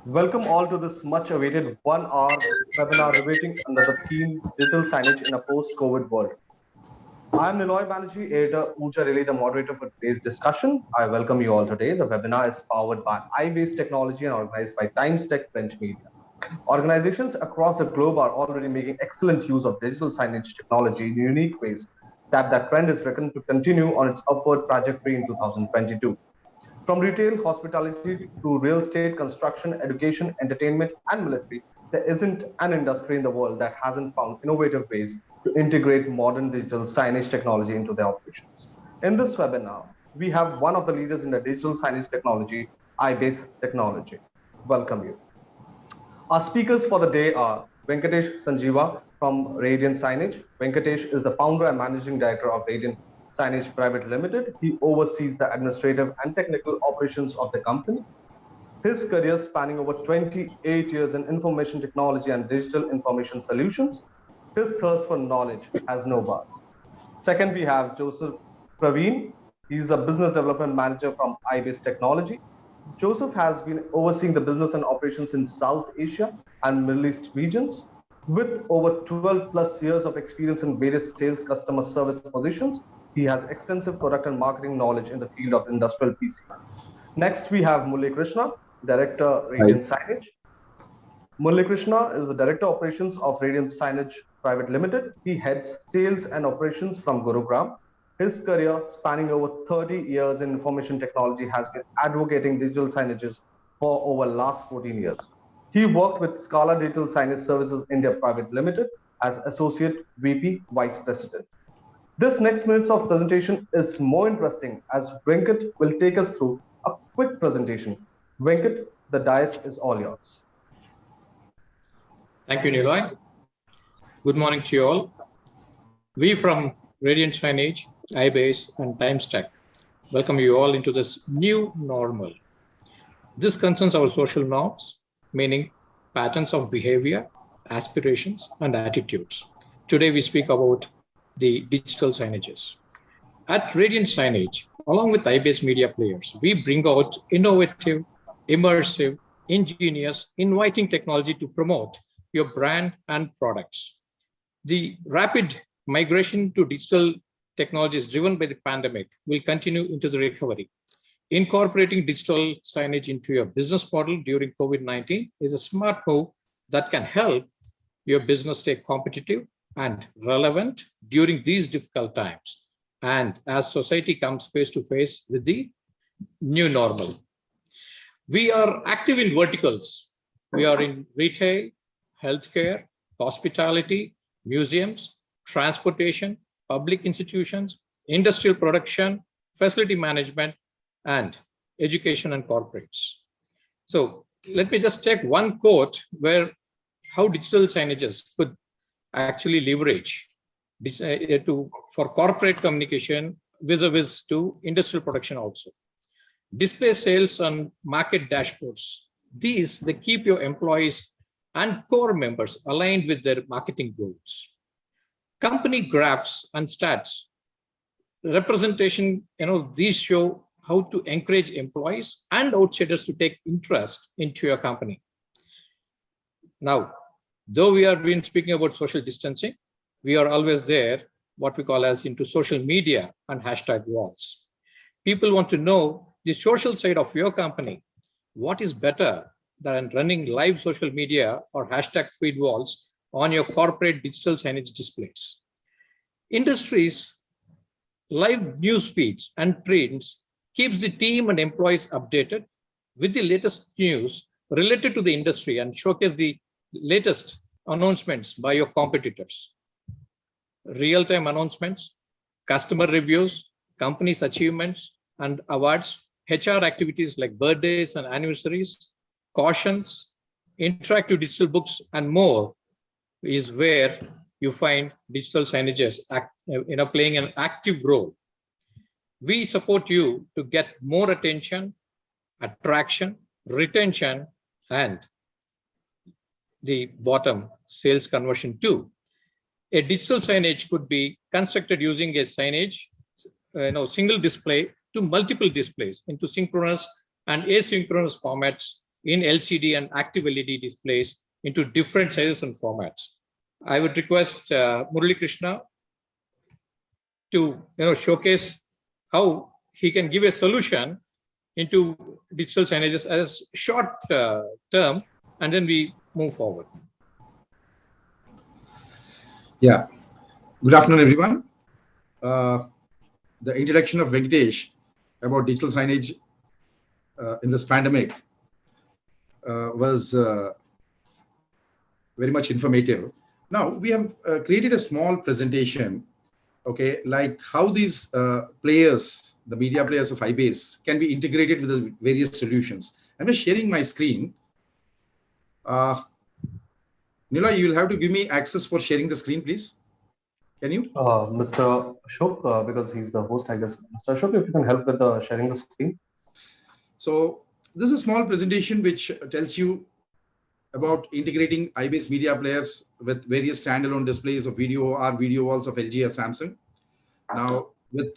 Welcome all to this much awaited 1 hour webinar debating under the theme Digital Signage in a Post-COVID World. I am Niloy Banerjee, editor Uja Relay, the moderator for today's discussion. I welcome you all today. The webinar is powered by iBase Technology and organized by Times Tech Print Media. Organizations across the globe are already making excellent use of digital signage technology in unique ways that trend is reckoned to continue on its upward trajectory in 2022. From retail, hospitality to real estate, construction, education, entertainment, and military, there isn't an industry in the world that hasn't found innovative ways to integrate modern digital signage technology into their operations. In this webinar, we have one of the leaders in the digital signage technology, iBase Technology. Welcome you. Our speakers for the day are Venkatesh Sanjeeva from Radiant Signage. Venkatesh is the founder and managing director of Radiant Signage Private Limited. He oversees the administrative and technical operations of the company. His career spanning over 28 years in information technology and digital information solutions. His thirst for knowledge has no bounds. Second, we have Joseph Praveen. He's a business development manager from iBase Technology. Joseph has been overseeing the business and operations in South Asia and Middle East regions. With over 12 plus years of experience in various sales customer service positions, he has extensive product and marketing knowledge in the field of industrial PC. Next, we have Murli Krishna, Director, Hi. Radiant Signage. Murli Krishna is the Director Operations of Radiant Signage Private Limited. He heads sales and operations from Gurugram. His career, spanning over 30 years in information technology, has been advocating digital signages for over the last 14 years. He worked with Scala Digital Signage Services India Private Limited as Associate VP Vice President. This next minutes of presentation is more interesting as Venkat will take us through a quick presentation. Venkat, the dais is all yours. Thank you, Niloy. Good morning to you all. We from Radiant Signage, iBase, and Times Tech welcome you all into this new normal. This concerns our social norms, meaning patterns of behavior, aspirations, and attitudes. Today we speak about the digital signages. At Radiant Signage, along with iBase media players, we bring out innovative, immersive, ingenious, inviting technology to promote your brand and products. The rapid migration to digital technologies driven by the pandemic will continue into the recovery. Incorporating digital signage into your business model during COVID-19 is a smart move that can help your business stay competitive and relevant during these difficult times, and as society comes face to face with the new normal. We are active in verticals. We are in retail, healthcare, hospitality, museums, transportation, public institutions, industrial production, facility management, and education and corporates. So let me just take one quote where how digital signages could actually leverage for corporate communication vis-a-vis to industrial production also. Display sales on market dashboards. They keep your employees and core members aligned with their marketing goals. Company graphs and stats representation, these show how to encourage employees and outsiders to take interest into your company. Now, though we have been speaking about social distancing, we are always there, what we call as into social media and hashtag walls. People want to know the social side of your company. What is better than running live social media or hashtag feed walls on your corporate digital signage displays? Industries, live news feeds and trends keeps the team and employees updated with the latest news related to the industry and showcase the latest announcements by your competitors. Real-time announcements, customer reviews, companies' achievements and awards, HR activities like birthdays and anniversaries, cautions, interactive digital books, and more is where you find digital signages playing an active role. We support you to get more attention, attraction, retention, and the bottom sales conversion too. A digital signage could be constructed using a signage, single display to multiple displays into synchronous and asynchronous formats in LCD and active LED displays into different sizes and formats. I would request Murali Krishna to showcase how he can give a solution into digital signages as short term, and then we move forward. Yeah. Good afternoon, everyone. The introduction of Venkatesh about digital signage in this pandemic was very much informative. Now we have created a small presentation, okay, like how these players, the media players of iBase, can be integrated with the various solutions. I'm just sharing my screen. Nila, you will have to give me access for sharing the screen, please. Can you? Mr. Ashok, because he's the host, I guess. Mr. Ashok, if you can help with sharing the screen. So this is a small presentation which tells you about integrating iBase media players with various standalone displays of video or video walls of LG or Samsung. Now, with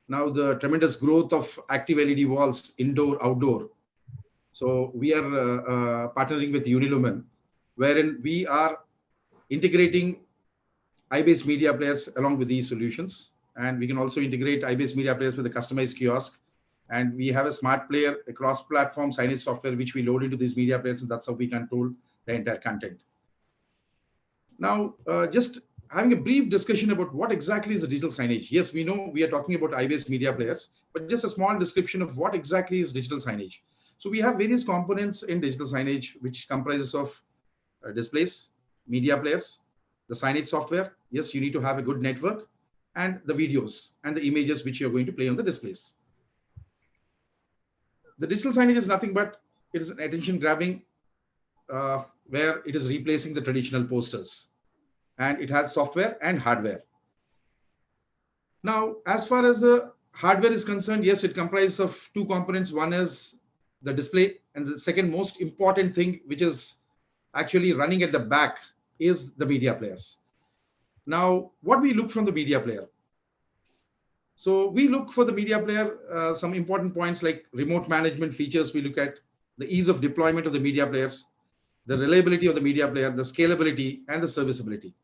now the tremendous growth of active LED walls, indoor, outdoor. So we are partnering with Unilumen, wherein we are integrating iBase media players along with these solutions. And we can also integrate iBase media players with a customized kiosk. And we have a smart player, a cross-platform signage software, which we load into these media players, and that's how we control the entire content. Now, just having a brief discussion about what exactly is the digital signage. Yes, we know we are talking about iBase media players, but just a small description of what exactly is digital signage. So we have various components in digital signage, which comprises of displays, media players, the signage software. Yes, you need to have a good network, and the videos and the images which you're going to play on the displays. The digital signage is nothing but it is an attention grabbing where it is replacing the traditional posters, and it has software and hardware. Now, as far as the hardware is concerned, yes, it comprises of two components. One is the display, and the second most important thing, which is actually running at the back, is the media players. Now, what we look from the media player. So we look for the media player, some important points like remote management features. We look at the ease of deployment of the media players, the reliability of the media player, the scalability, and the serviceability.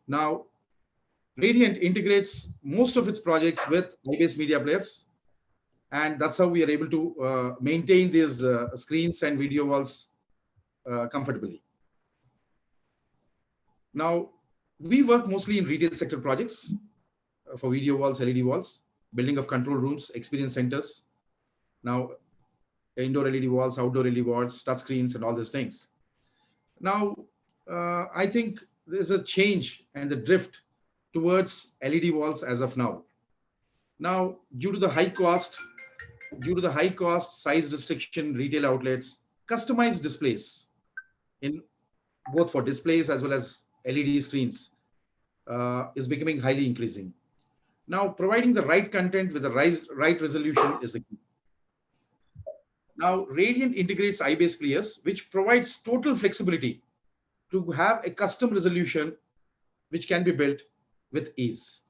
Now, Radiant integrates most of its projects with iBase media players, and that's how we are able to maintain these screens and video walls comfortably. Now, we work mostly in retail sector projects for video walls, LED walls, building of control rooms, experience centers. Now, indoor LED walls, outdoor LED walls, touch screens, and all these things. Now, I think there's a change and the drift towards LED walls as of now. Now, due to the high cost, size restriction, retail outlets, customized displays in both for displays as well as LED screens is becoming highly increasing. Now, providing the right content with the right resolution is the key. Now, Radiant integrates iBase players, which provides total flexibility to have a custom resolution which can be built with ease.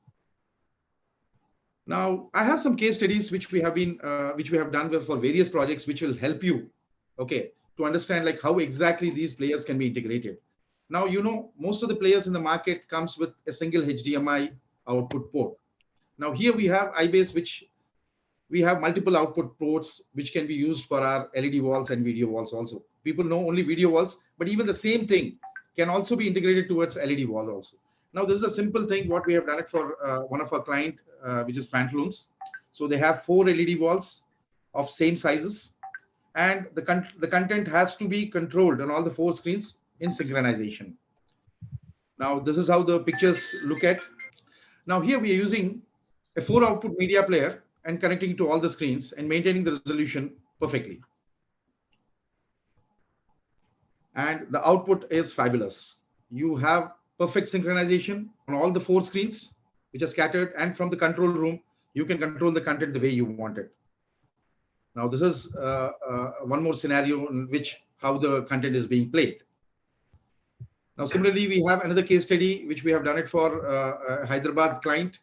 Now, I have some case studies which we have done for various projects, which will help you, okay, to understand like how exactly these players can be integrated. Now, you know, most of the players in the market comes with a single HDMI output port. Now here we have iBase, which we have multiple output ports, which can be used for our LED walls and video walls also. People know only video walls, but even the same thing can also be integrated towards LED wall also. Now this is a simple thing, what we have done it for one of our client, which is Pantaloons. So they have 4 LED walls of same sizes, and the content has to be controlled on all the 4 screens in synchronization. Now this is how the pictures look at. Now here we are using a 4 output media player and connecting to all the screens and maintaining the resolution perfectly. And the output is fabulous. You have perfect synchronization on all the 4 screens, which are scattered, and from the control room, you can control the content the way you want it. Now this is one more scenario in which how the content is being played. Now similarly, we have another case study, which we have done it for a Hyderabad client,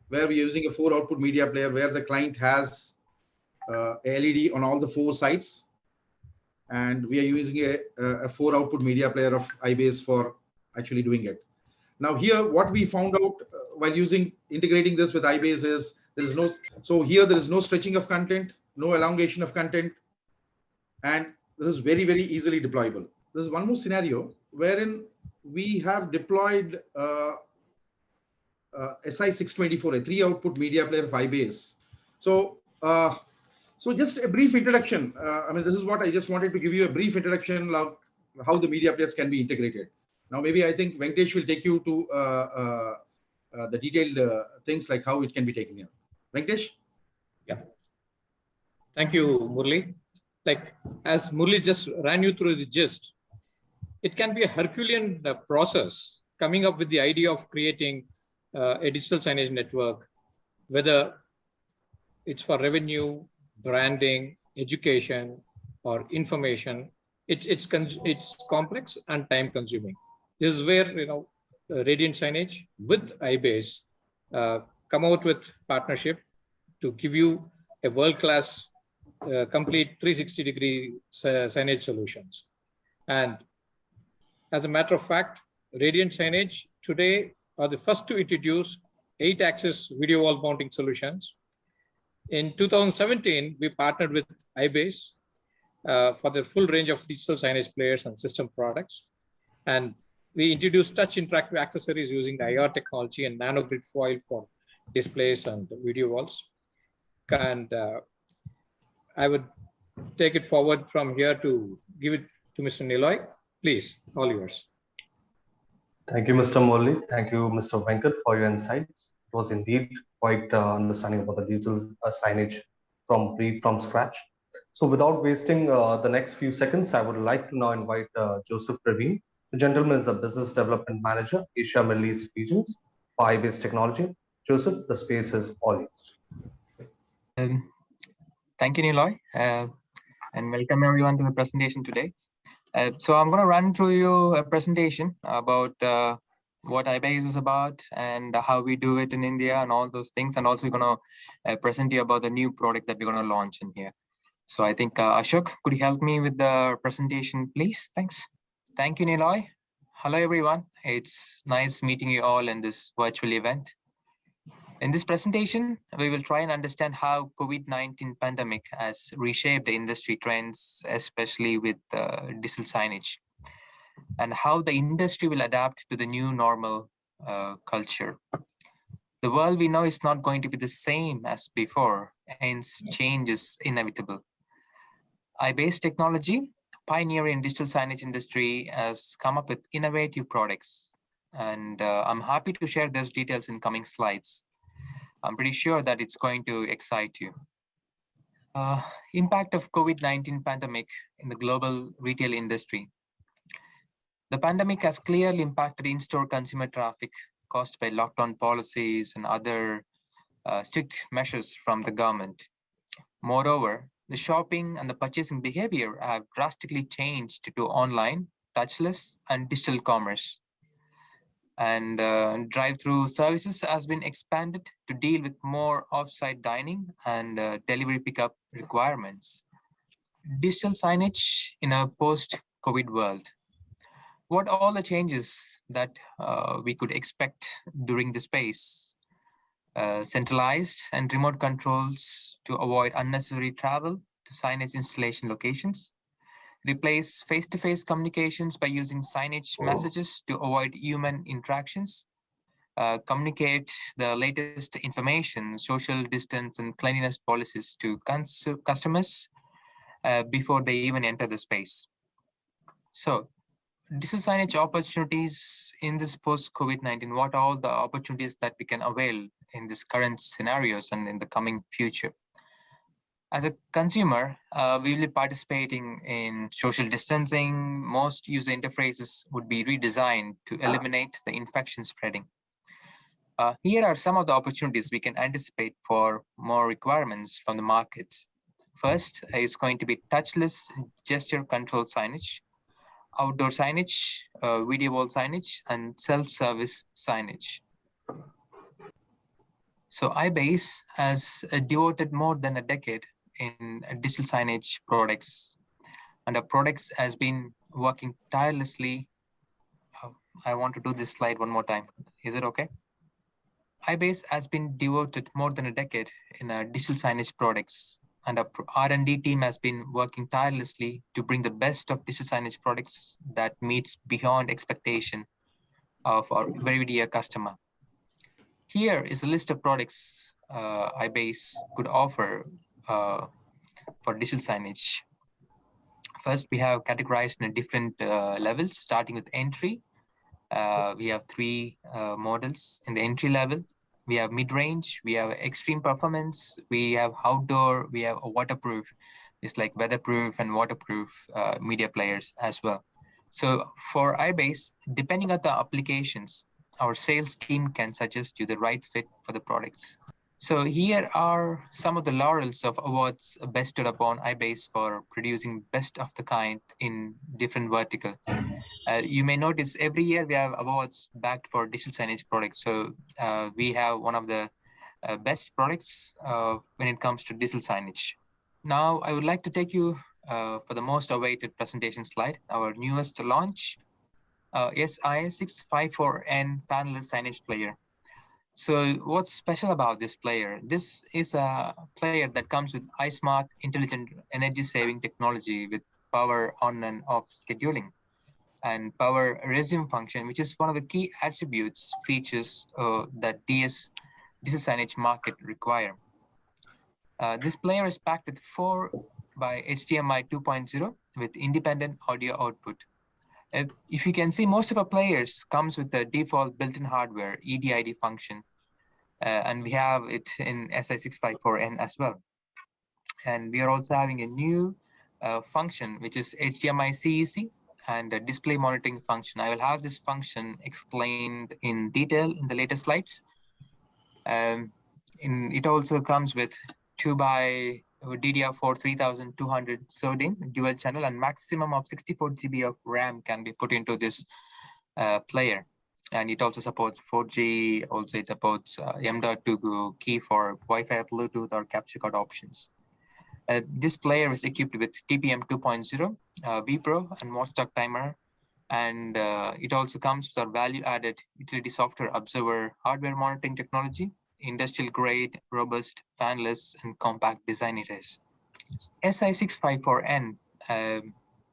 where we're using a 4 output media player where the client has a LED on all the 4 sides. and we are using a 4-output media player of iBase for actually doing it. Now here, what we found out while integrating this with iBase is there is no stretching of content, no elongation of content, and this is very, very easily deployable. There's one more scenario wherein we have deployed SI624, a 3-output media player of iBase. So just a brief introduction. I mean, this is what I just wanted to give you a brief introduction of how the media players can be integrated. Now, maybe I think Venkatesh will take you to the detailed things like how it can be taken here. Venkatesh? Yeah. Thank you, Murli. Like, as Murli just ran you through the gist, it can be a Herculean process coming up with the idea of creating a digital signage network, whether it's for revenue, branding, education, or information. It's complex and time consuming. This is where Radiant Signage with iBase come out with partnership to give you a world-class complete 360-degree signage solutions. And as a matter of fact, Radiant Signage today are the first to introduce 8-axis video wall mounting solutions. In 2017, we partnered with iBase for the full range of digital signage players and system products. And we introduced touch interactive accessories using the IR technology and nanogrid foil for displays and video walls. And I would take it forward from here to give it to Mr. Niloy. Please, all yours. Thank you, Mr. Molly. Thank you, Mr. Venkat, for your insights. It was indeed quite understanding about the digital signage from scratch. So without wasting the next few seconds, I would like to now invite Joseph Praveen. The gentleman is the Business Development Manager, Asia Middle East Regions for iBase Technology. Joseph, the space is all yours. Thank you, Niloy, and welcome everyone to the presentation today. So I'm going to run through you a presentation about what iBase is about and how we do it in India and all those things. And also we're going to present you about the new product that we're going to launch in here. So I think Ashok, could you help me with the presentation, please? Thanks. Thank you, Niloy. Hello, everyone. It's nice meeting you all in this virtual event. In this presentation, we will try and understand how COVID-19 pandemic has reshaped the industry trends, especially with digital signage, and how the industry will adapt to the new normal culture. The world we know is not going to be the same as before, hence change is inevitable. iBase Technology, pioneering digital signage industry, has come up with innovative products, and I'm happy to share those details in coming slides. I'm pretty sure that it's going to excite you. Impact of COVID-19 pandemic in the global retail industry. The pandemic has clearly impacted in-store consumer traffic caused by lockdown policies and other strict measures from the government. Moreover, the shopping and the purchasing behavior have drastically changed to online, touchless, and digital commerce. And drive-through services has been expanded to deal with more off-site dining and delivery pickup requirements. Digital signage in a post-COVID world. What are all the changes that we could expect during the space? Centralized and remote controls to avoid unnecessary travel to signage installation locations. Replace face-to-face communications by using signage messages to avoid human interactions. Communicate the latest information, social distance and cleanliness policies to customers before they even enter the space. So, digital signage opportunities in this post-COVID-19, what are all the opportunities that we can avail in this current scenarios and in the coming future? As a consumer, we will be participating in social distancing. Most user interfaces would be redesigned to eliminate the infection spreading. Here are some of the opportunities we can anticipate for more requirements from the markets. First is going to be touchless gesture control signage, outdoor signage, video wall signage, and self-service signage. So iBase has devoted more than a decade in digital signage products. and our products has been working tirelessly. I want to do this slide one more time. Is it okay? iBase has been devoted more than a decade in digital signage products, and our R&D team has been working tirelessly to bring the best of digital signage products that meets beyond expectation of our very dear customer. Here is a list of products iBase could offer for digital signage. First, we have categorized in different levels, starting with entry. We have three models in the entry level. We have mid-range, we have extreme performance, we have outdoor, we have a waterproof. It's like weatherproof and waterproof media players as well. So for iBase, depending on the applications, our sales team can suggest you the right fit for the products. So here are some of the laurels of awards bestowed upon iBase for producing best of the kind in different verticals. You may notice every year we have awards backed for digital signage products. So we have one of the best products when it comes to digital signage. Now, I would like to take you for the most awaited presentation slide, our newest launch, SI654N fanless signage player. So what's special about this player? This is a player that comes with iSmart intelligent energy saving technology with power on and off scheduling and power resume function, which is one of the key attributes features that digital signage market require. This player is packed with 4 by HDMI 2.0 with independent audio output. If you can see, most of our players comes with the default built-in hardware EDID function, and we have it in SI654N as well. And we are also having a new function, which is HDMI-CEC and a display monitoring function. I will have this function explained in detail in the later slides. It also comes with 2 by DDR4 3200 SODIMM dual channel, and maximum of 64 GB of RAM can be put into this player. And it also supports 4G, also it supports M.2 key for Wi-Fi, Bluetooth, or capture card options. This player is equipped with TPM 2.0, vPro, and watchdog timer. And it also comes with our value-added utility software observer hardware monitoring technology, industrial grade, robust, fanless, and compact design it is. SI654N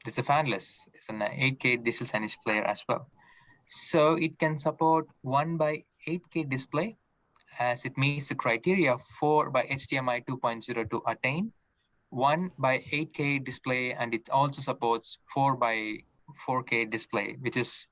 is a fanless. It's an 8K digital signage player as well. So it can support 1 by 8K display as it meets the criteria 4 by HDMI 2.0 to attain 1 by 8K display, and it also supports 4 by 4K display, which is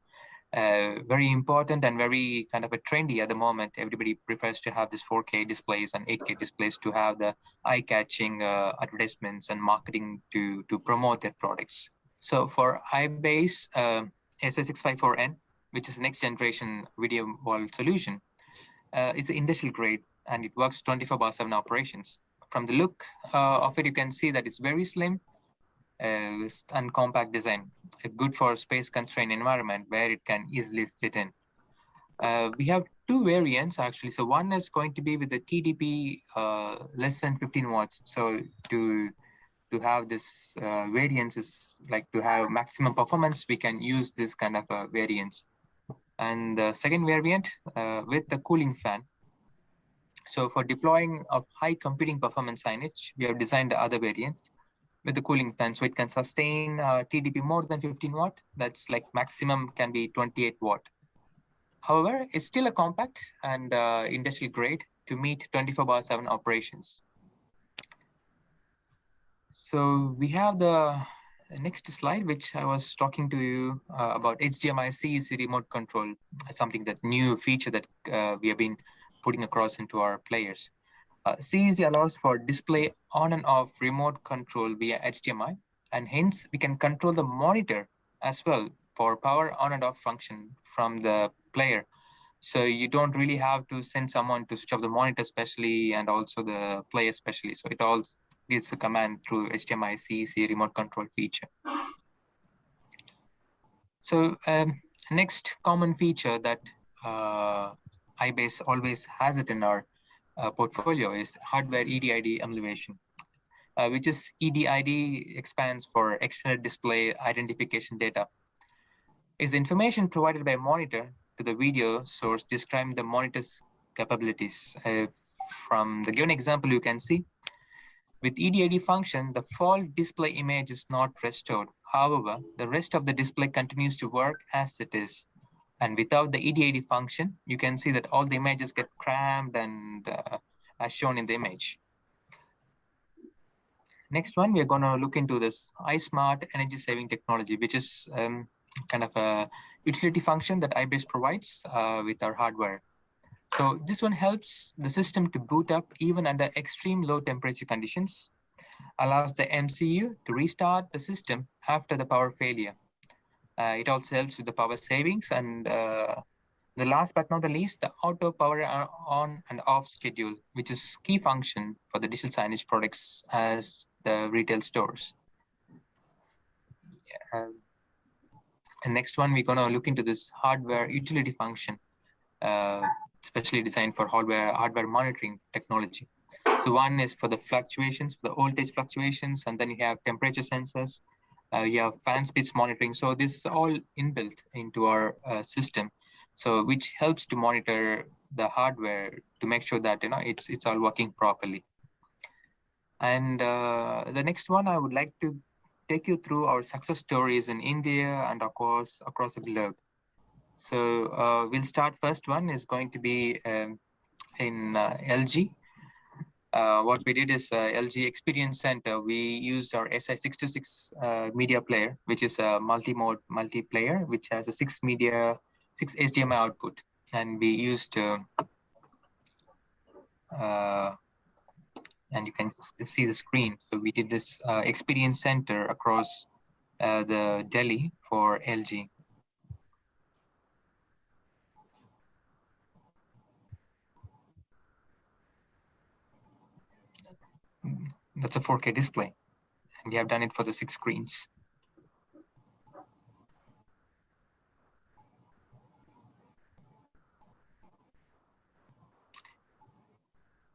very important and very kind of a trendy at the moment. Everybody prefers to have this 4K displays and 8K displays to have the eye-catching advertisements and marketing to promote their products. So for iBase SI654N, which is a next generation video wall solution, it's industrial grade and it works 24/7 operations. From the look of it, you can see that it's very slim and compact design, good for space constrained environment where it can easily fit in. We have 2 variants actually. So one is going to be with the TDP less than 15 watts. So to have this variance is like to have maximum performance, we can use this kind of variance. And the second variant with the cooling fan. So for deploying of high computing performance signage, we have designed the other variant with the cooling fan. So it can sustain TDP more than 15 watt. That's like maximum can be 28 watt. However, it's still a compact and industrial grade to meet 24/7 operations. So we have the next slide, which I was talking to you about HDMI-CEC remote control, something that new feature that we have been putting across into our players. CEC allows for display on and off remote control via HDMI, and hence we can control the monitor as well for power on and off function from the player. So you don't really have to send someone to switch off the monitor specially and also the player specially. So it all gives a command through HDMI-CEC remote control feature. So next common feature that iBase always has it in our portfolio is hardware EDID emulation. which is EDID, expands for Extended Display Identification Data. Is the information provided by a monitor to the video source describing the monitor's capabilities. From the given example, you can see with EDID function, the default display image is not restored. However, the rest of the display continues to work as it is. And without the EDID function, you can see that all the images get cramped and as shown in the image. Next one, we're going to look into this iSmart energy saving technology, which is kind of a utility function that iBase provides with our hardware. So this one helps the system to boot up even under extreme low temperature conditions, allows the MCU to restart the system after the power failure. It also helps with the power savings, and the last but not the least, the auto power on and off schedule, which is key function for the digital signage products as the retail stores. And next one, we're going to look into this hardware utility function, especially designed for hardware monitoring technology. So one is for the fluctuations, for the voltage fluctuations, and then you have temperature sensors, you have fan speeds monitoring. So this is all inbuilt into our system, so which helps to monitor the hardware to make sure that it's all working properly. And the next one, I would like to take you through our success stories in India and of course across the globe. So we'll start. First one is going to be in LG. What we did is LG Experience Center. We used our SI626 media player, which is a multi-mode multiplayer, which has a 6 HDMI output, and we used and you can see the screen. So we did this Experience Center across the Delhi for LG. That's a 4K display, and we have done it for the 6 screens.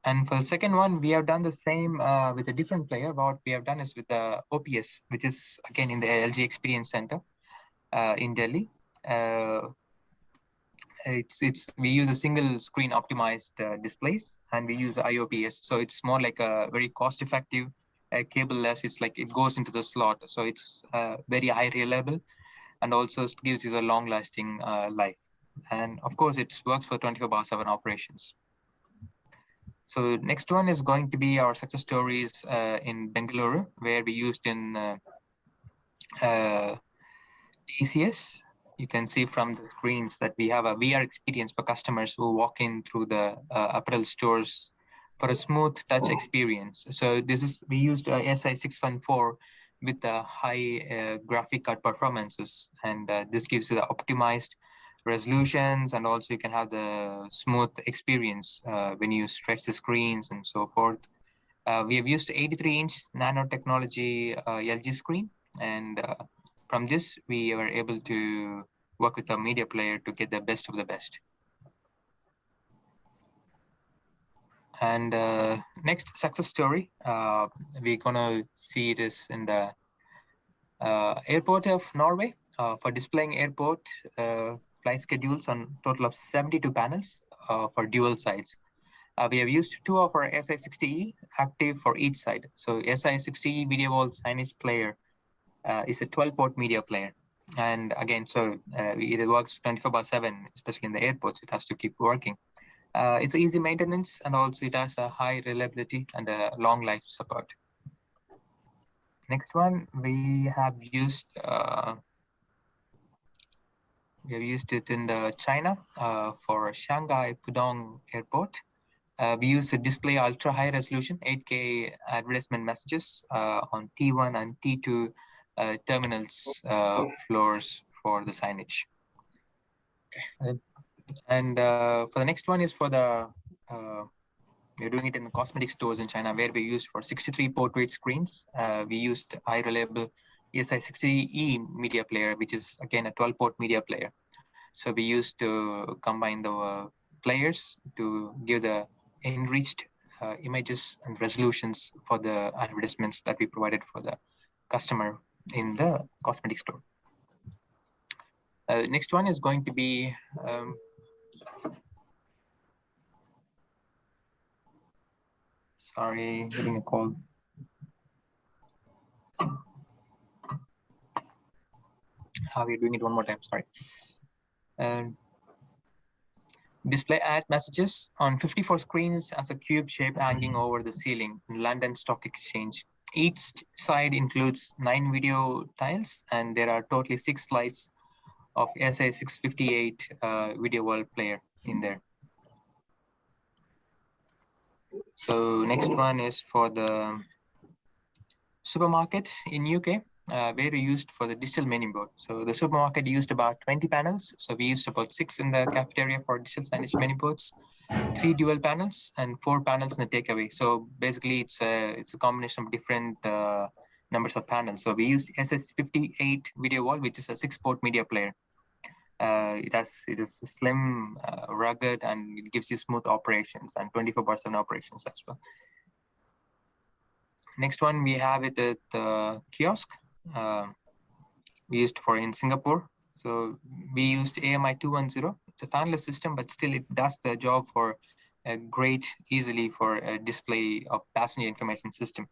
And for the second one, we have done the same with a different player. What we have done is with the OPS, which is again in the LG Experience Center in Delhi. We use a single screen optimized displays, and we use IOPS. So it's more like a very cost-effective cable-less. It's like it goes into the slot, so it's very high reliable, and also gives you the long-lasting life. And of course, it works for 24/7 operations. So next one is going to be our success stories in Bengaluru, where we used in ECS. You can see from the screens that we have a VR experience for customers who walk in through the apparel stores for a smooth touch experience. So we used SI614 with the high graphic card performances, and this gives you the optimized resolutions, and also you can have the smooth experience when you stretch the screens and so forth. We have used 83-inch nanotechnology LG screen, and from this we were able to work with a media player to get the best of the best. And next success story, we're gonna see it is in the airport of Norway for displaying airport flight schedules on total of 72 panels for dual sides. We have used 2 of our SI60E active for each side. So SI60E video wall signage player is a 12-port media player. And again, so it works 24/7, especially in the airports. It has to keep working. It's easy maintenance, and also it has a high reliability and a long life support. Next one, we have used it in the China for Shanghai Pudong Airport. We use a display ultra high resolution 8K advertisement messages on T1 and T2 terminals floors for the signage. And for the next one is for the we're doing it in the cosmetic stores in China, where we used for 63 port weight screens. We used high reliable ESI60E media player, which is again a 12-port media player. So we used to combine the players to give the enriched images and resolutions for the advertisements that we provided for the customer in the cosmetic store. Next one is going to be sorry, getting a call. How are we doing it one more time? Sorry. Display ad messages on 54 screens as a cube shape hanging over the ceiling in London Stock Exchange. Each side includes 9 video tiles, and there are totally 6 slides of SA658 video world player in there. So next one is for the supermarkets in UK, very used for the digital menu board. So the supermarket used about 20 panels. So we used about 6 in the cafeteria for digital signage menu boards, 3 dual panels, and 4 panels in the takeaway. So basically, it's a combination of different numbers of panels. So we used SS58 video wall, which is a 6-port media player. It is slim, rugged, and it gives you smooth operations and 24/7 operations as well. Next one we have it at the kiosk. We used for in Singapore. So we used AMI-210. It's a fanless system, but still it does the job for a great, easily for a display of passenger information system.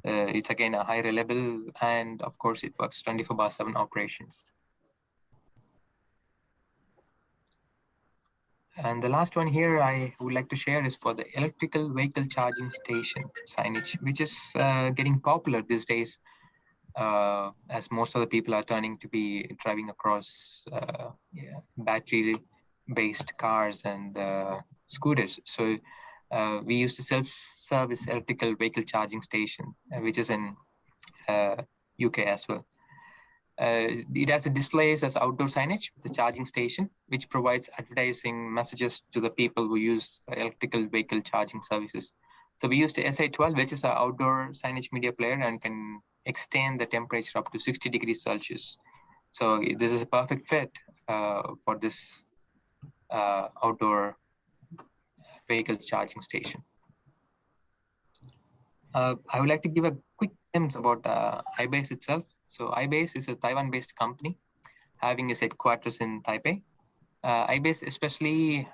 It's again a high reliable, and of course it works 24/7 operations. And the last one here I would like to share is for the electrical vehicle charging station signage, which is getting popular these days, as most of the people are turning to be driving across battery-based cars and scooters. So we use the self-service electrical vehicle charging station, which is in UK as well. It has a displays as outdoor signage with the charging station, which provides advertising messages to the people who use electrical vehicle charging services. So we used the SA12, which is an outdoor signage media player and can extend the temperature up to 60 degrees Celsius. So this is a perfect fit for this outdoor vehicle charging station. I would like to give a quick glimpse about iBase itself. So iBase is a Taiwan-based company having its headquarters in Taipei. iBase especially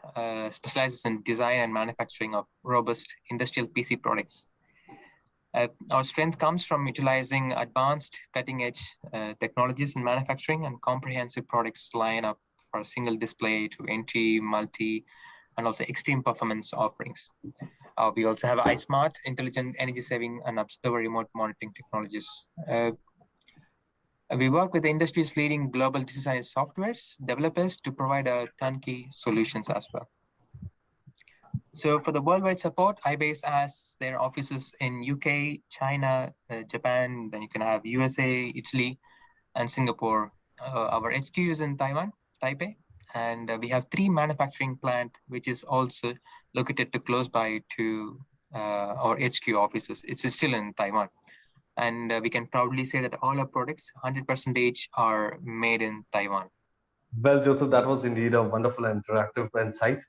specializes in design and manufacturing of robust industrial PC products. Our strength comes from utilizing advanced cutting-edge technologies in manufacturing and comprehensive products lineup for a single display to entry, multi, and also extreme performance offerings. We also have iSmart, intelligent energy saving and observer remote monitoring technologies. We work with the industry's leading global design softwares developers to provide turnkey solutions as well. So for the worldwide support, iBase has their offices in UK, China, Japan, then you can have USA, Italy, and Singapore. Our HQ is in Taiwan, Taipei, and we have 3 manufacturing plant, which is also located close by to our HQ offices. It's still in Taiwan. And we can proudly say that all our products, 100% are made in Taiwan. Well, Joseph, that was indeed a wonderful and interactive insight.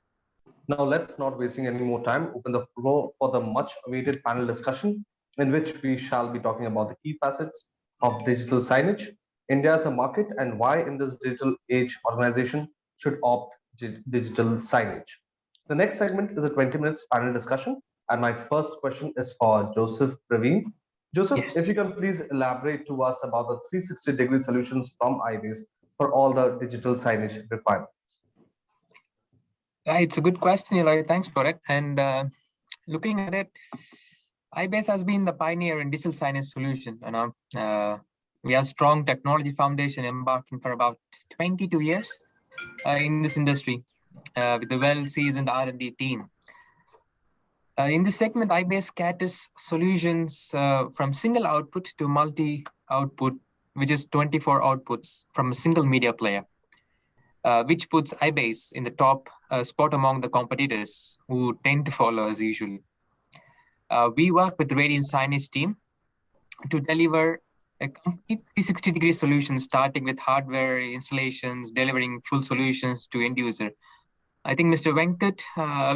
Now, let's not wasting any more time, open the floor for the much awaited panel discussion, in which we shall be talking about the key facets of digital signage, India as a market, and why in this digital age organization should opt digital signage. The next segment is a 20 minutes panel discussion. And my first question is for Joseph Praveen. Joseph, Yes. if you can please elaborate to us about the 360-degree solutions from iBase for all the digital signage requirements. It's a good question, Eloy. Thanks for it. And looking at it, iBase has been the pioneer in digital signage solution. We have strong technology foundation embarking for about 22 years in this industry with a well-seasoned R&D team. In this segment, iBase caters solutions from single output to multi-output, which is 24 outputs from a single media player, which puts iBase in the top spot among the competitors who tend to follow as usual. We work with the Radiant Signage team to deliver a complete 360-degree solution, starting with hardware installations, delivering full solutions to end user. I think Mr. Venkat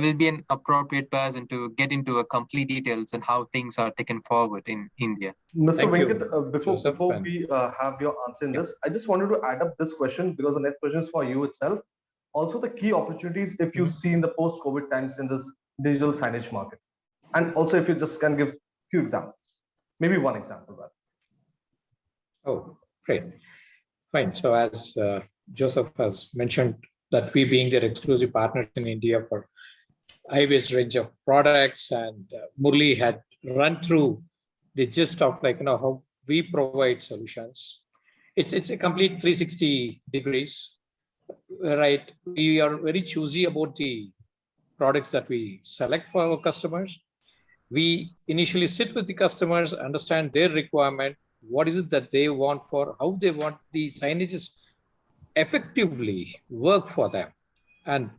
will be an appropriate person to get into a complete details on how things are taken forward in India. Mr. Thank Venkat, you, before Joseph. before And we have your answer in yeah. this, I just wanted to add up this question because the next question is for you itself. Also, the key opportunities if you see in the post-COVID times in this digital signage market, and also if you just can give few examples, maybe one example. Rather. Oh, great. Fine. So as Joseph has mentioned, that we being their exclusive partners in India for high-based range of products, and Murli had run through the gist of how we provide solutions. It's a complete 360 degrees, right? We are very choosy about the products that we select for our customers. We initially sit with the customers, understand their requirement, what is it that they want, for how they want the signages effectively work for them, and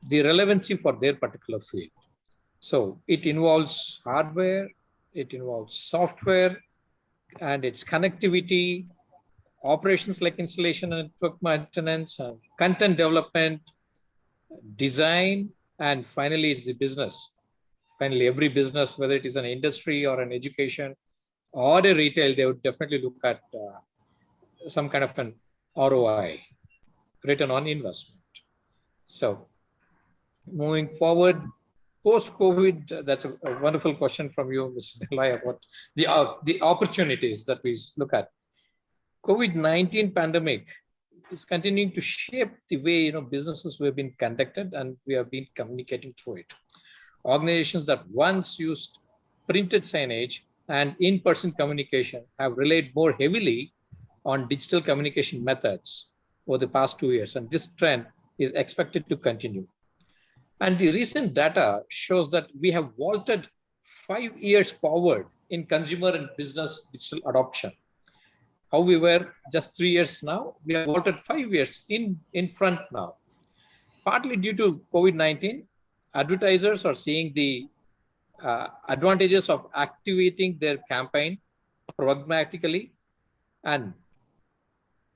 the relevancy for their particular field. So it involves hardware, it involves software, and its connectivity, operations like installation and network maintenance, and content development, design, and finally it's the business. Finally, every business, whether it is an industry or an education or a retail, they would definitely look at some kind of an ROI, return on investment. So moving forward, post-COVID, that's a wonderful question from you, Mr. Nilay, about the opportunities that we look at. COVID-19 pandemic is continuing to shape the way businesses have been conducted, and we have been communicating through it. Organizations that once used printed signage and in-person communication have relied more heavily on digital communication methods over the past 2 years, and this trend is expected to continue. And the recent data shows that we have vaulted 5 years forward in consumer and business digital adoption. How we were just 3 years now, we have vaulted 5 years in front now. Partly due to COVID-19, advertisers are seeing the advantages of activating their campaign pragmatically, and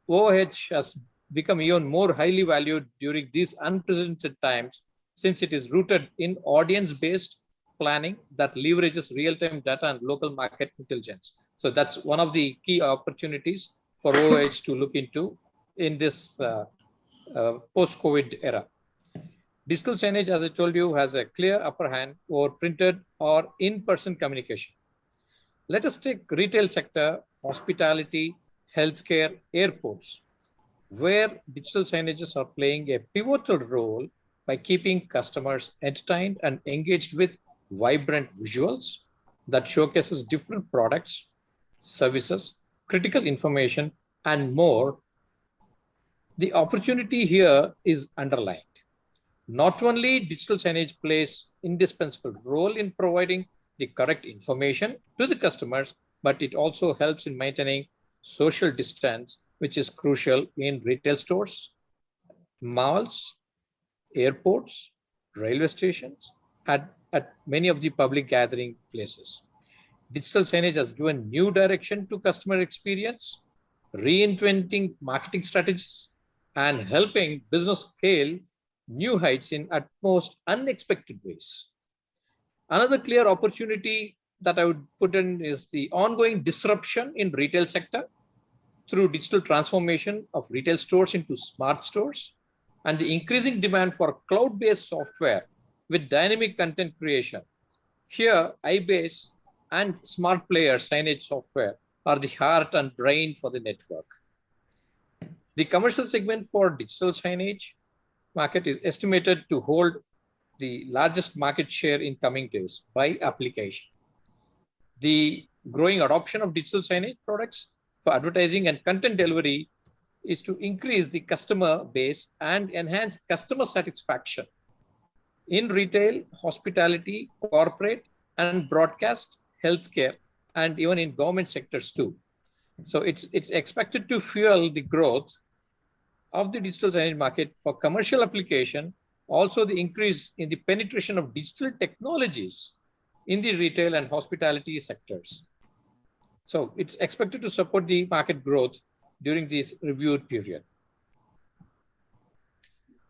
OOH has become even more highly valued during these unprecedented times, since it is rooted in audience-based planning that leverages real-time data and local market intelligence. So that's one of the key opportunities for OOH to look into in this post-COVID era. Digital signage, as I told you, has a clear upper hand over printed or in-person communication. Let us take retail sector, hospitality, healthcare, airports, where digital signages are playing a pivotal role by keeping customers entertained and engaged with vibrant visuals that showcases different products, services, critical information, and more. The opportunity here is underlined. Not only digital signage plays indispensable role in providing the correct information to the customers, but it also helps in maintaining social distance, which is crucial in retail stores, malls, airports, railway stations, at many of the public gathering places. Digital signage has given new direction to customer experience, reinventing marketing strategies, and helping business scale new heights in at most unexpected ways. Another clear opportunity that I would put in is the ongoing disruption in retail sector through digital transformation of retail stores into smart stores, and the increasing demand for cloud-based software with dynamic content creation. Here, iBase and Smart Player signage software are the heart and brain for the network. The commercial segment for digital signage market is estimated to hold the largest market share in coming days by application. The growing adoption of digital signage products for advertising and content delivery is to increase the customer base and enhance customer satisfaction in retail, hospitality, corporate, and broadcast, healthcare, and even in government sectors too. So it's expected to fuel the growth of the digital signage market for commercial application, also the increase in the penetration of digital technologies in the retail and hospitality sectors. So it's expected to support the market growth during this reviewed period.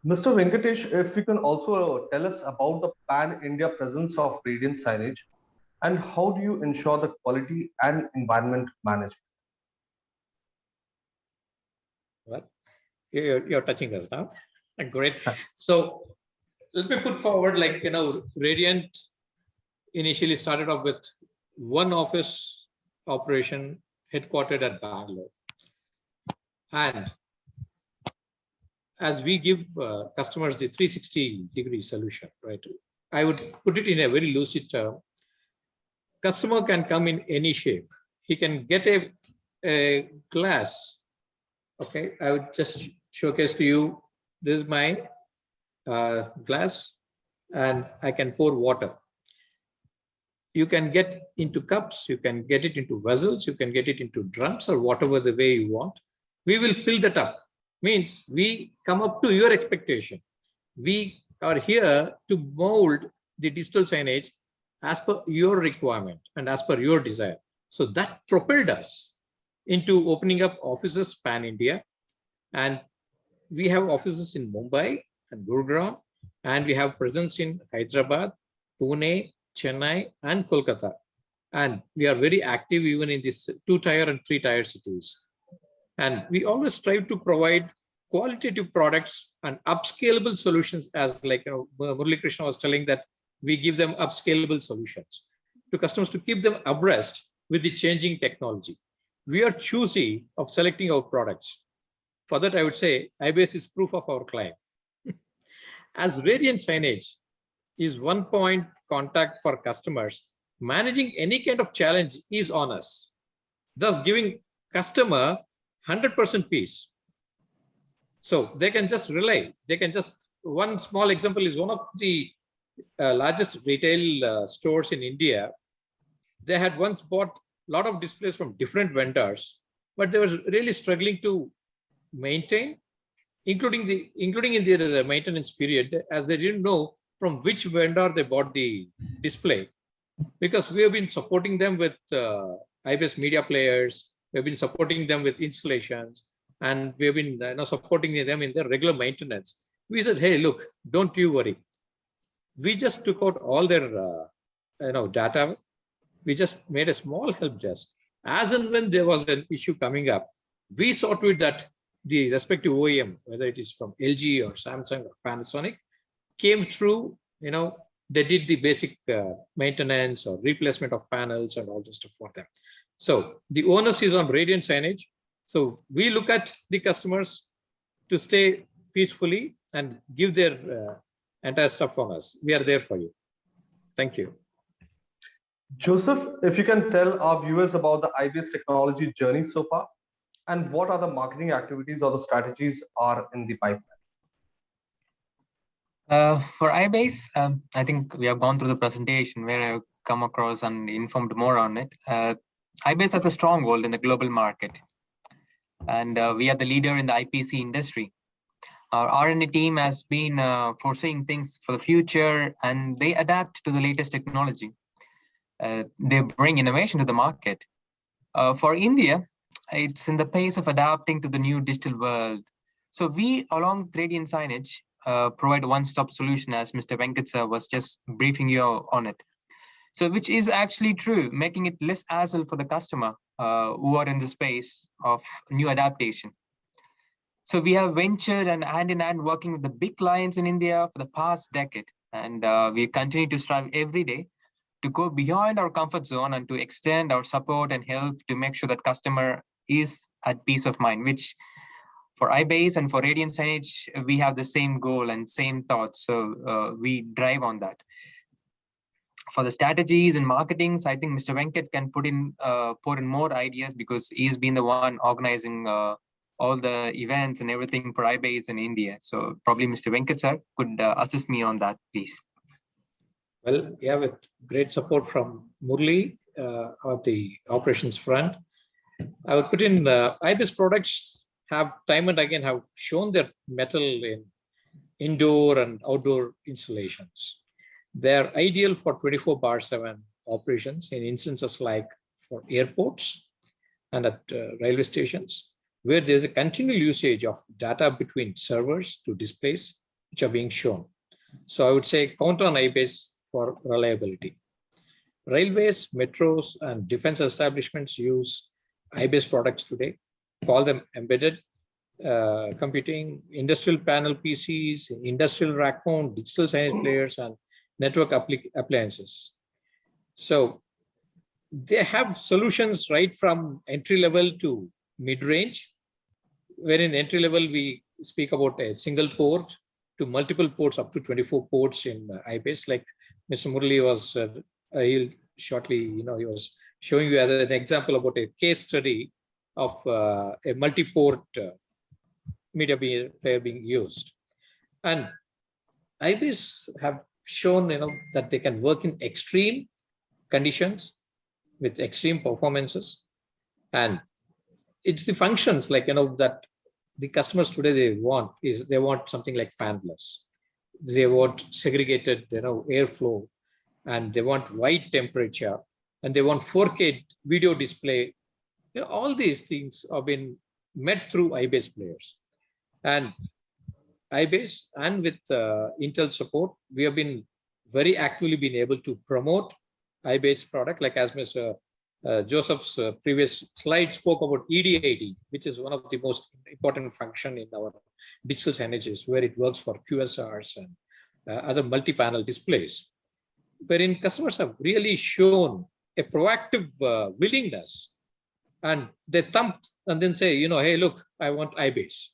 Mr. Venkatesh, if you can also tell us about the pan-India presence of Radiant Signage and how do you ensure the quality and environment management? Well, you're touching us now. Great. So let me put forward, like, Radiant initially started off with one office operation headquartered at Bangalore. And as we give customers the 360-degree solution, right? I would put it in a very lucid term. Customer can come in any shape. He can get a glass. Okay, I would just showcase to you, this is my glass, and I can pour water. You can get into cups, you can get it into vessels, you can get it into drums, or whatever the way you want. We will fill that up. Means we come up to your expectation. We are here to mold the digital signage as per your requirement and as per your desire. So that propelled us into opening up offices pan-India. And we have offices in Mumbai and Gurgaon, and we have presence in Hyderabad, Pune, Chennai, and Kolkata. And we are very active even in these 2-tier and 3-tier cities. And we always strive to provide qualitative products and upscalable solutions, as like Murali Krishna was telling, that we give them upscalable solutions to customers to keep them abreast with the changing technology. We are choosy of selecting our products. For that, I would say IBS is proof of our claim. As Radiant Signage is one point contact for customers, managing any kind of challenge is on us, thus giving customer 100% peace. So they can just rely, one small example is one of the largest retail stores in India. They had once bought a lot of displays from different vendors, but they were really struggling to maintain, including in the maintenance period, as they didn't know from which vendor they bought the display. Because we have been supporting them with IBS media players, we have been supporting them with installations, and we have been supporting them in their regular maintenance. We said, hey, look, don't you worry. We just took out all their data. We just made a small help desk. As and when there was an issue coming up, we saw to it that the respective OEM, whether it is from LG or Samsung or Panasonic, came through, they did the basic maintenance or replacement of panels and all this stuff for them. So the onus is on Radiant Signage. So we look at the customers to stay peacefully and give their entire stuff on us. We are there for you. Thank you. Joseph, if you can tell our viewers about the IBS technology journey so far, and what are the marketing activities or the strategies are in the pipeline? For iBase, I think we have gone through the presentation where I've come across and informed more on it. iBase has a stronghold in the global market, and we are the leader in the IPC industry. Our R&D team has been foreseeing things for the future, and they adapt to the latest technology. They bring innovation to the market. For India, it's in the pace of adapting to the new digital world. So we, along with Radiant Signage, provide a one-stop solution, as Mr. Venkat sir was just briefing you on it. So which is actually true, making it less hassle for the customer who are in the space of new adaptation. So we have ventured and hand in hand working with the big clients in India for the past decade. And we continue to strive every day to go beyond our comfort zone and to extend our support and help to make sure that customer is at peace of mind, which for iBase and for Radiant Signage, we have the same goal and same thoughts. So we drive on that. For the strategies and marketings, I think Mr. Venkat can pour in more ideas, because he's been the one organizing all the events and everything for iBase in India. So probably Mr. Venkat sir could assist me on that, please. Well, yeah, with great support from Murli on the operations front, I would put in IBIS products have time and again have shown their mettle in indoor and outdoor installations. They're ideal for 24/7 operations in instances like for airports and at railway stations, where there's a continual usage of data between servers to displays which are being shown. So I would say count on iBase for reliability. Railways, metros, and defense establishments use iBase products today. Call them embedded computing, industrial panel PCs, industrial rack mount, digital signage players, and network appliances. So they have solutions right from entry level to mid-range, where in entry level we speak about a single port to multiple ports up to 24 ports in iBase. Like Mr. Murali was he'll shortly, he was showing you as an example about a case study of a multi-port media player being used. And iBase have shown that they can work in extreme conditions with extreme performances. And it's the functions like that the customers today they want something like fanless. They want segregated airflow, and they want wide temperature, and they want 4K video display. All these things have been met through iBase players. And iBase and with Intel support, we have been very actively been able to promote iBase product, like as Mr. Joseph's previous slide spoke about EDID, which is one of the most important function in our digital signages, where it works for QSRs and other multi-panel displays, wherein customers have really shown a proactive willingness, and they thumped and then say, hey, look, I want iBase.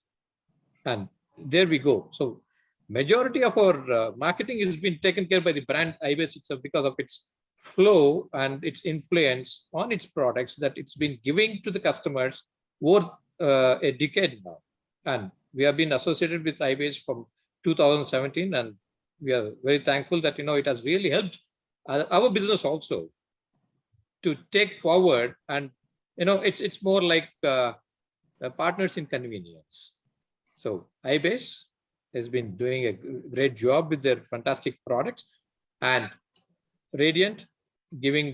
And there we go. So majority of our marketing has been taken care by the brand iBase itself because of its flow and its influence on its products that it's been giving to the customers over a decade now. And we have been associated with iBase from 2017, and we are very thankful that it has really helped our business also to take forward. And it's more like partners in convenience. So iBase has been doing a great job with their fantastic products, and Radiant giving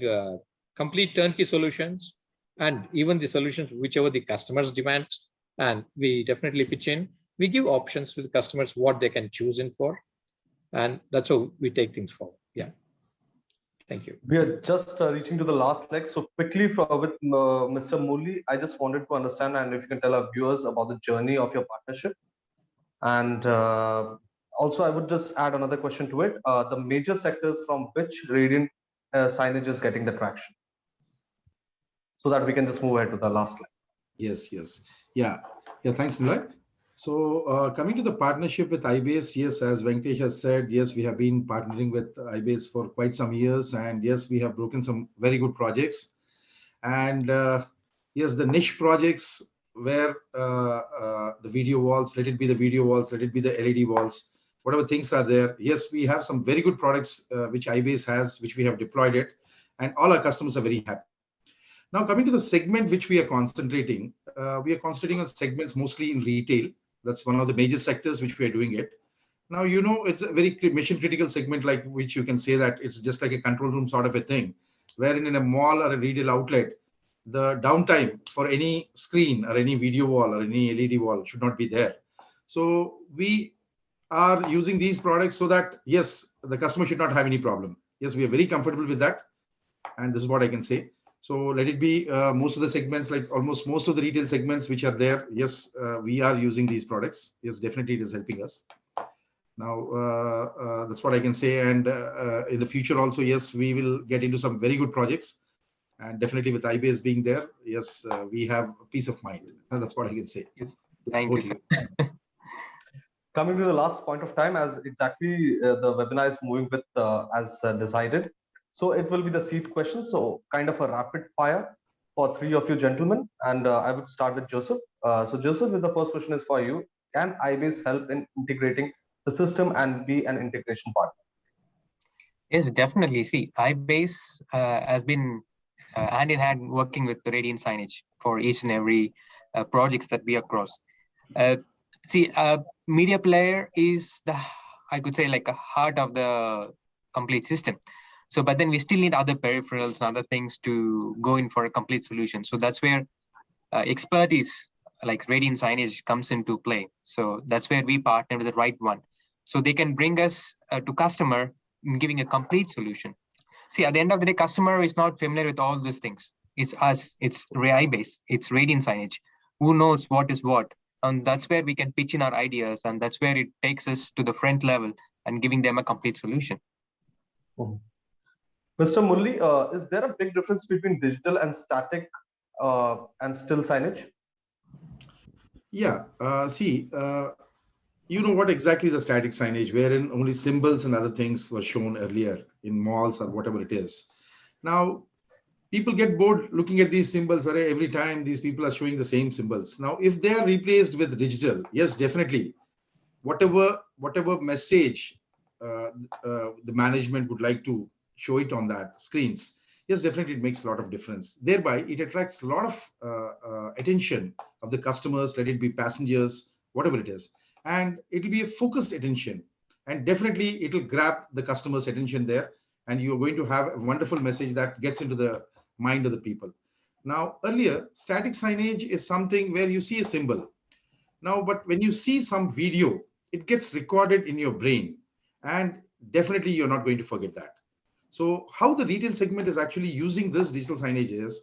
complete turnkey solutions, and even the solutions whichever the customers demand, and we definitely pitch in. We give options to the customers what they can choose in for, and that's how we take things forward. Yeah, thank you. We are just reaching to the last leg. So quickly with Mr. Murali, I just wanted to understand, and if you can tell our viewers about the journey of your partnership. And also, I would just add another question to it. The major sectors from which Radiant signage is getting the traction, so that we can just move ahead to the last slide. Yes. Yeah. Thanks, Niloy. So coming to the partnership with iBase, yes, as Venkatesh has said, yes, we have been partnering with iBase for quite some years, and yes, we have broken some very good projects. And yes, the niche projects where the video walls, let it be the video walls, let it be the LED walls, whatever things are there. Yes, we have some very good products which iBase has, which we have deployed it, and all our customers are very happy. Now, coming to the segment which we are concentrating on segments mostly in retail. That's one of the major sectors which we are doing it. Now, it's a very mission critical segment, like which you can say that it's just like a control room sort of a thing, wherein in a mall or a retail outlet, the downtime for any screen or any video wall or any LED wall should not be there. So we are using these products so that, yes, the customer should not have any problem. Yes, we are very comfortable with that. And this is what I can say. So let it be most of the segments, like almost most of the retail segments which are there. Yes, we are using these products. Yes, definitely it is helping us. Now, that's what I can say. And in the future also, yes, we will get into some very good projects. And definitely with iBase being there, yes, we have peace of mind. And that's what I can say. Thank you, sir. Coming to the last point of time, as exactly the webinar is moving with as decided. So it will be the seat questions. So kind of a rapid fire for three of you gentlemen. And I would start with Joseph. So Joseph, the first question is for you. Can iBase help in integrating the system and be an integration partner? Yes, definitely. See, iBase has been hand in hand working with the Radiant Signage for each and every projects that we across. See, media player is I could say like a heart of the complete system. So, but then we still need other peripherals and other things to go in for a complete solution. So that's where expertise like Radiant Signage comes into play. So that's where we partner with the right one. so they can bring us to customer in giving a complete solution. See, at the end of the day, customer is not familiar with all these things. It's us, it's iBase, it's Radiant Signage. Who knows what is what? And that's where we can pitch in our ideas, and that's where it takes us to the front level and giving them a complete solution. Mr. Mulli, is there a big difference between digital and static and still signage? Yeah, you know what exactly is a static signage, wherein only symbols and other things were shown earlier in malls or whatever it is. Now, people get bored looking at these symbols. Every time these people are showing the same symbols. Now, if they are replaced with digital, yes, definitely, whatever message the management would like to show it on that screens, yes, definitely it makes a lot of difference. Thereby, it attracts a lot of attention of the customers, let it be passengers, whatever it is. And it will be a focused attention. And definitely, it will grab the customer's attention there. And you're going to have a wonderful message that gets into the mind of the people. Now, earlier, static signage is something where you see a symbol. Now, but when you see some video, it gets recorded in your brain. And definitely, you're not going to forget that. So how the retail segment is actually using this digital signage is,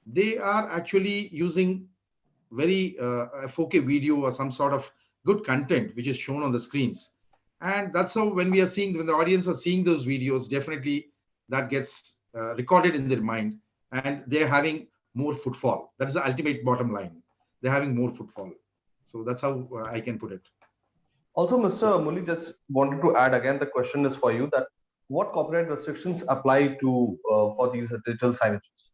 they are actually using very 4K video or some sort of good content, which is shown on the screens. And that's how when the audience are seeing those videos, definitely that gets recorded in their mind, and they're having more footfall. That is the ultimate bottom line. They're having more footfall. So that's how I can put it. Also, Mr. Mulli, just wanted to add again, the question is for you, that what copyright restrictions apply to for these digital signages?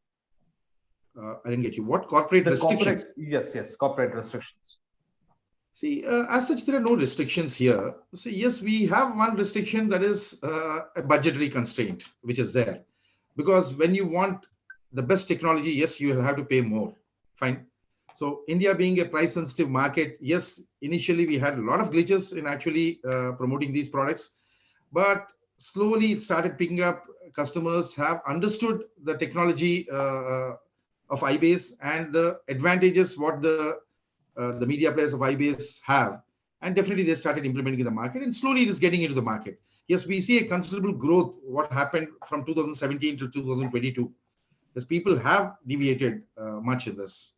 I didn't get you. What corporate restrictions? Yes, corporate restrictions. See, as such, there are no restrictions here. So yes, we have one restriction, that is a budgetary constraint, which is there. Because when you want the best technology, yes, you have to pay more. Fine. So India being a price-sensitive market, yes, initially we had a lot of glitches in actually promoting these products. But slowly it started picking up. Customers have understood the technology of iBase and the advantages what the media players of iBase have, and definitely they started implementing in the market, and slowly it is getting into the market. Yes, we see a considerable growth. What happened from 2017 to 2022? Yes, people have deviated much in this,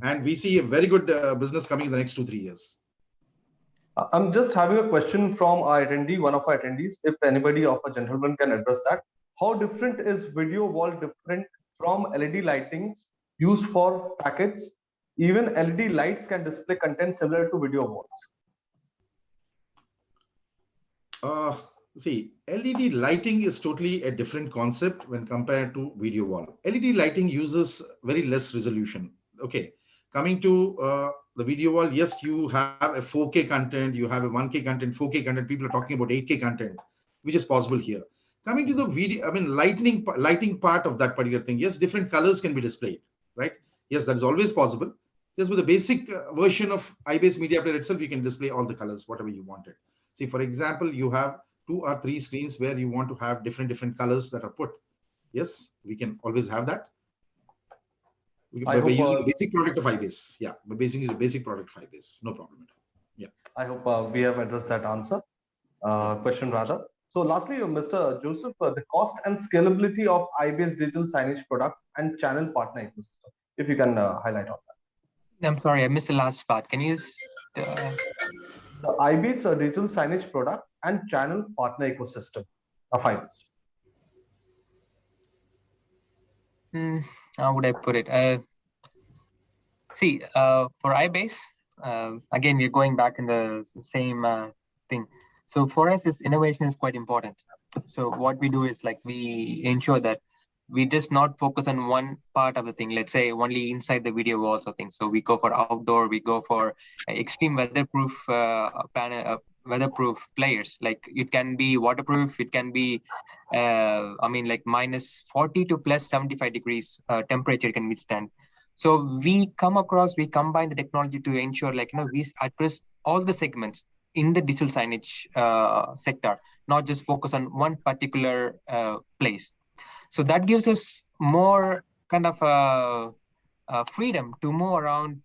and we see a very good business coming in the next 2-3 years. I'm just having a question from our attendee, one of our attendees. If anybody of a gentleman can address that, how different is video wall different from LED lightings used for packets? Even LED lights can display content similar to video walls. See, LED lighting is totally a different concept when compared to video wall. LED lighting uses very less resolution. Okay, coming to the video wall, yes, you have a 4K content, you have a 1K content, 4K content. People are talking about 8K content, which is possible here. Coming to the video, lighting part of that particular thing, yes, different colors can be displayed, right? Yes, that is always possible. Yes, with the basic version of iBase Media Player itself, you can display all the colors, whatever you wanted. See, for example, you have 2 or 3 screens where you want to have different colors that are put. Yes, we can always have that. By using the basic product of iBase. Yeah, by using the basic product of iBase. No problem at all. Yeah. I hope we have addressed that question rather. So lastly, Mr. Joseph, the cost and scalability of iBase digital signage product and channel partner ecosystem, if you can highlight on that. I'm sorry, I missed the last part. Can you the iBase digital signage product and channel partner ecosystem of iBase? How would I put it? See, for iBase, again, we're going back in the same thing. So for us, this innovation is quite important. So what we do is like we ensure that we just not focus on one part of the thing. Let's say only inside the video walls or things. So we go for outdoor, we go for extreme weatherproof weatherproof players. Like it can be waterproof, it can be, like minus 40 to plus 75 degrees temperature it can withstand. So we combine the technology to ensure we address all the segments in the digital signage sector, not just focus on one particular place. So that gives us more kind of freedom to move around,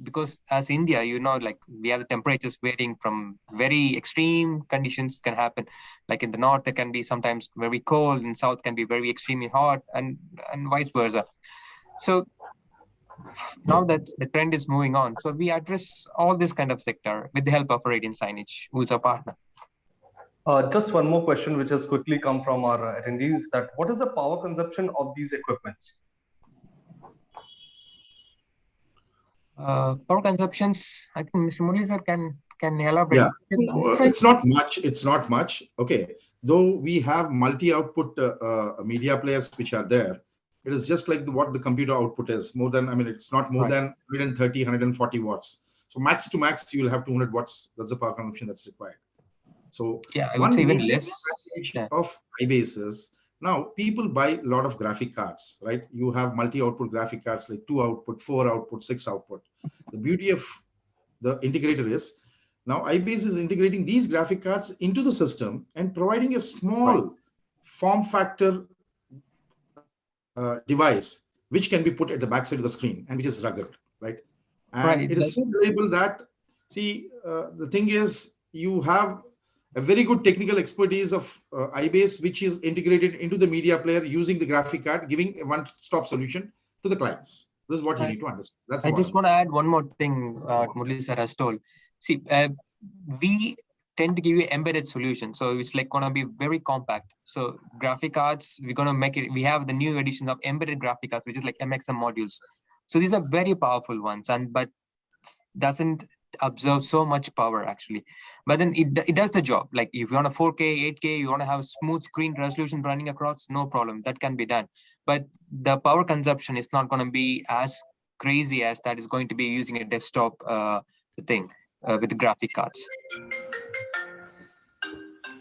because as India, like we have the temperatures varying from very extreme conditions can happen. Like in the north, it can be sometimes very cold, and south can be very extremely hot, and vice versa. So now that the trend is moving on, so we address all this kind of sector with the help of Radiant Signage, who's our partner. Just one more question, which has quickly come from our attendees, that what is the power consumption of these equipments? Power consumptions, I think Mr. Murli sir can elaborate. Yeah, it's not much. It's not much. Okay, though we have multi-output media players which are there, it is just like what the computer output is. More than, I mean, it's not more than 130, 140 watts. So max to max, you will have 200 watts. That's the power consumption that's required. So yeah, I would say even less. Of iBase is, now people buy a lot of graphic cards, right? You have multi-output graphic cards like 2 output, 4 output, 6 output. The beauty of the integrator is, now iBase is integrating these graphic cards into the system and providing a small form factor device which can be put at the backside of the screen and which is rugged, right? And it is so reliable that, see, the thing is, you have a very good technical expertise of iBase, which is integrated into the media player using the graphic card, giving a one-stop solution to the clients. This is what you need to understand. That's I just want to add one more thing Murli sir has told. See, we tend to give you embedded solution. So it's like going to be very compact. So graphic cards, we're going to make it, we have the new editions of embedded graphic cards, which is like MXM modules. So these are very powerful ones, but doesn't absorb so much power actually. But then it does the job. Like if you want a 4K, 8K, you want to have smooth screen resolution running across, no problem, that can be done. But the power consumption is not going to be as crazy as that is going to be using a desktop thing with the graphic cards.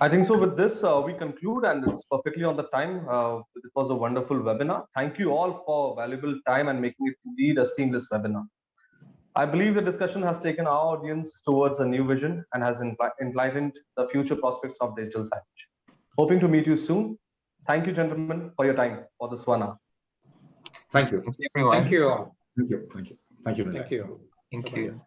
I think so. With this, we conclude, and it's perfectly on the time. It was a wonderful webinar. Thank you all for valuable time and making it indeed a seamless webinar. I believe the discussion has taken our audience towards a new vision and has enlightened the future prospects of digital signage. Hoping to meet you soon. Thank you, gentlemen, for your time for this 1 hour. Thank you. Thank you, everyone. Thank you all. Thank you. Thank you. Thank you. Thank you. Thank you.